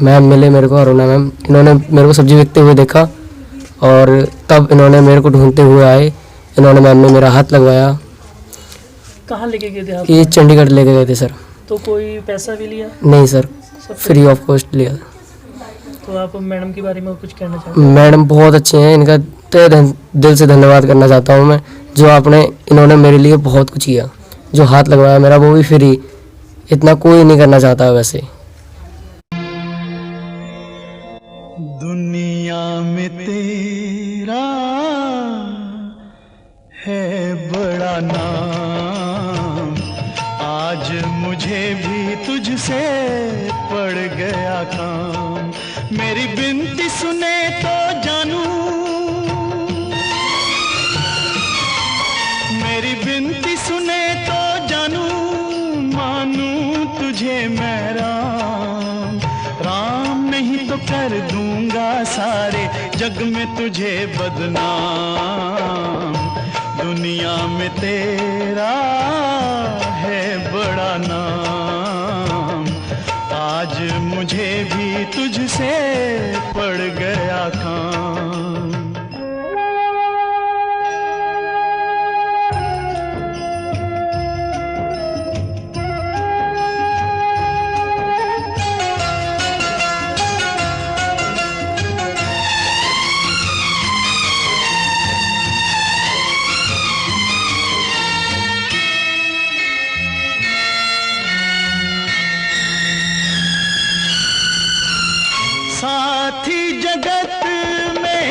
Ma'am मिले मेरे को, अरुणा मैम। इन्होंने मेरे को सब्जी बेचते हुए देखा और तब इन्होंने मेरे को ढूंढते हुए आए। इन्होंने मैम ने मेरा हाथ लगवाया। कहाँ लेके गए थे आप? ये चंडीगढ़ लेके गए थे सर। तो कोई पैसा भी लिया? नहीं सर, सब फ्री ऑफ कॉस्ट लिया। तो आप मैडम के बारे में कुछ कहना चाहते हैं? मैडम बहुत अच्छे हैं, इनका दिल से धन्यवाद करना चाहता हूँ मैं। जो इन्होंने मेरे लिए बहुत कुछ किया। जो हाथ लगवाया मेरा वो भी फ्री, इतना कोई नहीं करना चाहता वैसे। दुनिया में तेरा है बड़ा नाम, आज मुझे भी तुझसे पड़ गया काम। मेरी बिनती सुने तो जानू, मेरी बिनती सुने तो जानू, मानू तुझे मैं राम। राम नहीं तो कर दूंगा सारे जग में तुझे बदनाम। दुनिया में तेरा है बड़ा नाम, आज मुझे भी तुझसे पड़ गया काम। साथी जगत में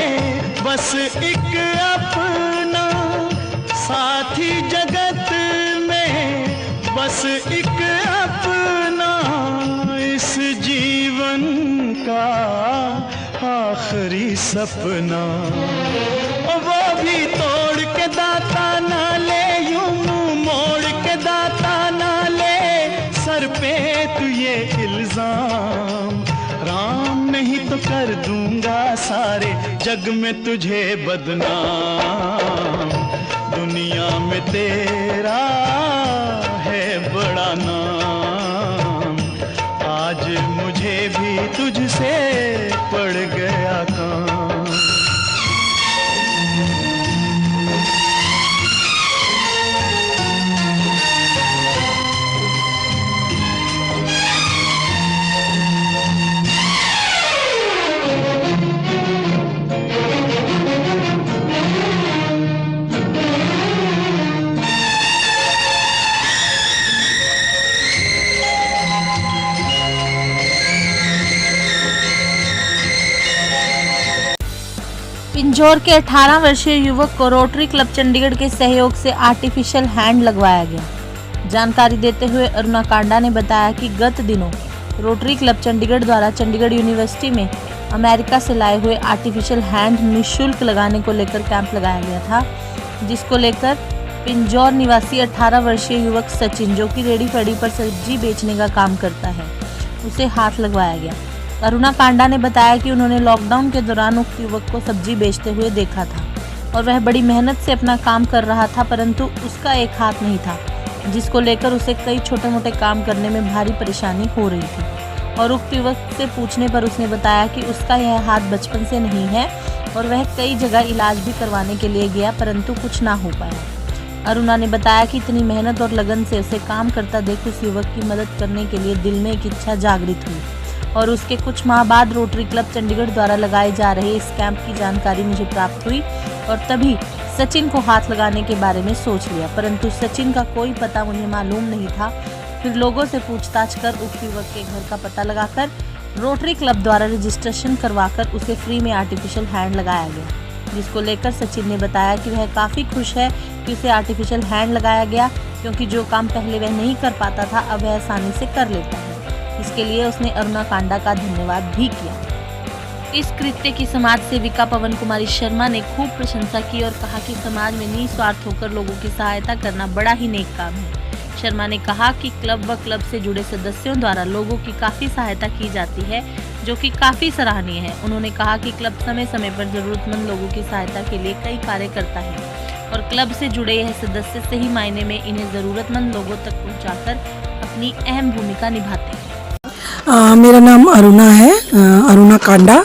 बस एक अपना, साथी जगत में बस एक अपना, इस जीवन का आखिरी सपना। वो भी तोड़ के दाता ना ले, यूं मुंह मोड़ के दाता ना ले, सर पे तू ये इल्जाम। राम नहीं तो कर दूंगा सारे जग में तुझे बदनाम। दुनिया में तेरा है बड़ा नाम, आज मुझे भी तुझसे पड़ गया काम। पिंजौर के 18 वर्षीय युवक को रोटरी क्लब चंडीगढ़ के सहयोग से आर्टिफिशियल हैंड लगवाया गया। जानकारी देते हुए अरुणा कांडा ने बताया कि गत दिनों रोटरी क्लब चंडीगढ़ द्वारा चंडीगढ़ यूनिवर्सिटी में अमेरिका से लाए हुए आर्टिफिशियल हैंड निःशुल्क लगाने को लेकर कैंप लगाया गया था, जिसको लेकर पिंजौर निवासी 18 वर्षीय युवक सचिन, जो कि रेडी फड़ी पर सब्जी बेचने का काम करता है, उसे हाथ लगवाया गया। अरुणा कांडा ने बताया कि उन्होंने लॉकडाउन के दौरान उक्त युवक को सब्जी बेचते हुए देखा था और वह बड़ी मेहनत से अपना काम कर रहा था, परंतु उसका एक हाथ नहीं था, जिसको लेकर उसे कई छोटे मोटे काम करने में भारी परेशानी हो रही थी। और उक्त युवक से पूछने पर उसने बताया कि उसका यह हाथ बचपन से नहीं है और वह कई जगह इलाज भी करवाने के लिए गया, परंतु कुछ ना हो पाया। अरुणा ने बताया कि इतनी मेहनत और लगन से उसे काम करता देख उस युवक की मदद करने के लिए दिल में एक इच्छा जागृत हुई और उसके कुछ माह बाद रोटरी क्लब चंडीगढ़ द्वारा लगाए जा रहे इस कैंप की जानकारी मुझे प्राप्त हुई और तभी सचिन को हाथ लगाने के बारे में सोच लिया, परंतु सचिन का कोई पता मुझे मालूम नहीं था। फिर लोगों से पूछताछ कर उक्त युवक के घर का पता लगाकर रोटरी क्लब द्वारा रजिस्ट्रेशन करवाकर उसे फ्री में आर्टिफिशियल हैंड लगाया गया, जिसको लेकर सचिन ने बताया कि वह काफ़ी खुश है कि उसे आर्टिफिशियल हैंड लगाया गया, क्योंकि जो काम पहले वह नहीं कर पाता था अब वह आसानी से कर लेता है। इसके लिए उसने अरुणा कांडा का धन्यवाद भी किया। इस कृत्य की समाज सेविका पवन कुमारी शर्मा ने खूब प्रशंसा की और कहा कि समाज में निस्वार्थ होकर लोगों की सहायता करना बड़ा ही नेक काम है। शर्मा ने कहा कि क्लब व क्लब से जुड़े सदस्यों द्वारा लोगों की काफ़ी सहायता की जाती है, जो कि काफ़ी सराहनीय है। उन्होंने कहा कि क्लब समय समय पर ज़रूरतमंद लोगों की सहायता के लिए कई कार्य करता है और क्लब से जुड़े यह सदस्य सही मायने में इन्हें ज़रूरतमंद लोगों तक पहुँचाकर अपनी अहम भूमिका निभाते हैं। मेरा नाम अरुणा है, अरुणा कांडा,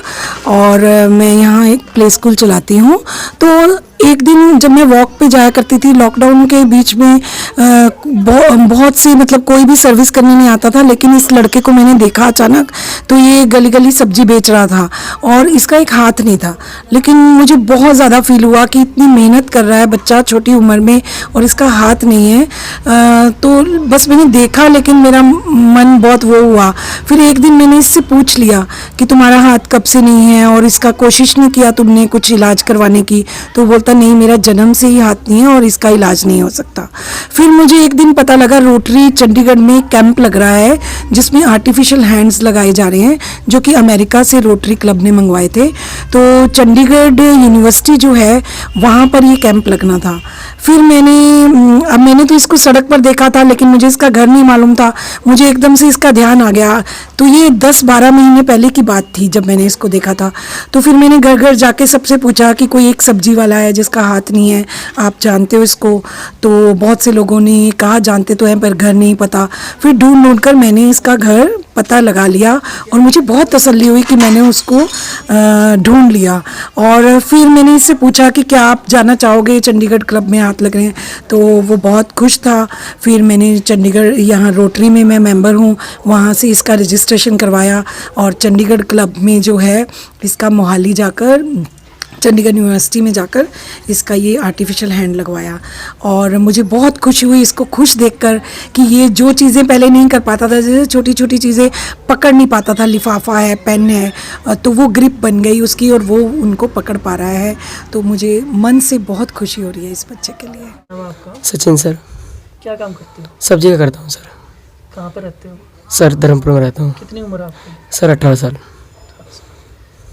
और मैं यहाँ एक प्ले स्कूल चलाती हूँ। तो एक दिन जब मैं वॉक पे जाया करती थी लॉकडाउन के बीच में, बहुत सी मतलब कोई भी सर्विस करने नहीं आता था, लेकिन इस लड़के को मैंने देखा अचानक। तो ये गली गली सब्जी बेच रहा था और इसका एक हाथ नहीं था, लेकिन मुझे बहुत ज़्यादा फील हुआ कि इतनी मेहनत कर रहा है बच्चा छोटी उम्र में और इसका हाथ नहीं है। तो बस मैंने देखा, लेकिन मेरा मन बहुत वो हुआ। फिर एक दिन मैंने इससे पूछ लिया कि तुम्हारा हाथ कब से नहीं है और इसका कोशिश नहीं किया तुमने कुछ इलाज करवाने की? तो बोलता नहीं, मेरा जन्म से ही हाथ नहीं है और इसका इलाज नहीं हो सकता। फिर मुझे एक दिन पता लगा रोटरी चंडीगढ़ में कैंप लग रहा है जिसमें आर्टिफिशियल हैंड्स लगाए जा रहे हैं, जो कि अमेरिका से रोटरी क्लब ने मंगवाए थे। तो चंडीगढ़ यूनिवर्सिटी जो है वहाँ पर ये कैंप लगना था। फिर मैंने तो इसको सड़क पर देखा था, लेकिन मुझे इसका घर नहीं मालूम था। मुझे एकदम से इसका ध्यान आ गया। तो ये 10-12 महीने पहले की बात थी जब मैंने इसको देखा था। तो फिर मैंने घर घर जाके सबसे पूछा कि कोई एक सब्जी वाला है जिसका हाथ नहीं है, आप जानते हो इसको? तो बहुत से लोगों ने कहा जानते तो हैं पर घर नहीं पता। फिर ढूंढ कर मैंने इसका घर पता लगा लिया और मुझे बहुत तसल्ली हुई कि मैंने उसको ढूंढ लिया। और फिर मैंने इससे पूछा कि क्या आप जाना चाहोगे, चंडीगढ़ क्लब में हाथ लग रहे हैं? तो वो बहुत खुश था। फिर मैंने चंडीगढ़ यहाँ रोटरी में मैं मेंबर हूँ, वहाँ से इसका रजिस्ट्रेशन करवाया और चंडीगढ़ क्लब में जो है इसका मोहाली जाकर, चंडीगढ़ यूनिवर्सिटी में जाकर इसका ये आर्टिफिशियल हैंड लगवाया। और मुझे बहुत खुशी हुई इसको खुश देखकर कि ये जो चीज़ें पहले नहीं कर पाता था, जैसे छोटी छोटी चीज़ें पकड़ नहीं पाता था, लिफाफा है, पेन है, तो वो ग्रिप बन गई उसकी और वो उनको पकड़ पा रहा है। तो मुझे मन से बहुत खुशी हो रही है इस बच्चे के लिए। नाम आपका? सचिन सर। क्या काम करते हो? सब्जी का करता हूँ सर। कहाँ पर रहते हो? सर धर्मपुर में रहता हूँ। कितनी उम्र है आपकी? सर 18 साल।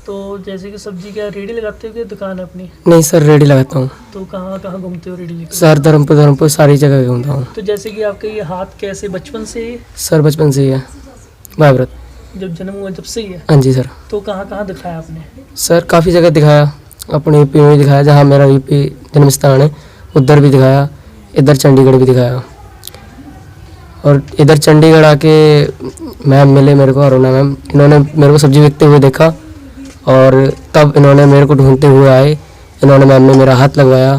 तो जैसे कि सब्जी क्या रेडी लगाते हो कि दुकान है अपनी? नहीं सर, रेडी लगाता हूँ तो कहाँ कहाँ घूमते हो रेडी लेकर? सर। धर्मपुर सारी जगह घूमता हूँ। तो जैसे कि आपका ये हाथ कैसे बचपन से ही, सर बचपन से ही है, भावरत। जब जन्म हुआ जब से ही है? हाँ जी सर। तो कहाँ कहाँ दिखाया आपने? सर काफ़ी जगह दिखाया, अपने यूपी में भी दिखाया, जहाँ मेरा यूपी जन्म स्थान है उधर भी दिखाया, इधर चंडीगढ़ भी दिखाया। और इधर चंडीगढ़ आके मैम मिले मेरे को, अरुणा मैम। इन्होंने मेरे को सब्जी बेचते हुए देखा और तब इन्होंने मेरे को ढूंढते हुए आए। इन्होंने मैम ने मेरा हाथ लगवाया।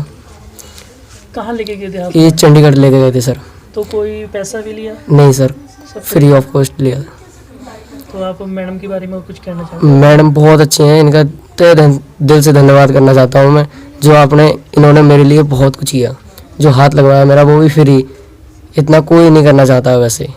कहाँ लेके गए थे आप? ये चंडीगढ़ लेके गए थे सर। तो कोई पैसा भी लिया? नहीं सर, सब फ्री ऑफ कॉस्ट लिया। तो आप मैडम के बारे में कुछ कहना चाहते मैडम बहुत अच्छे हैं, इनका दिल से धन्यवाद करना चाहता हूँ मैं। जो इन्होंने मेरे लिए बहुत कुछ किया। जो हाथ लगवाया मेरा वो भी फ्री, इतना कोई नहीं करना चाहता वैसे।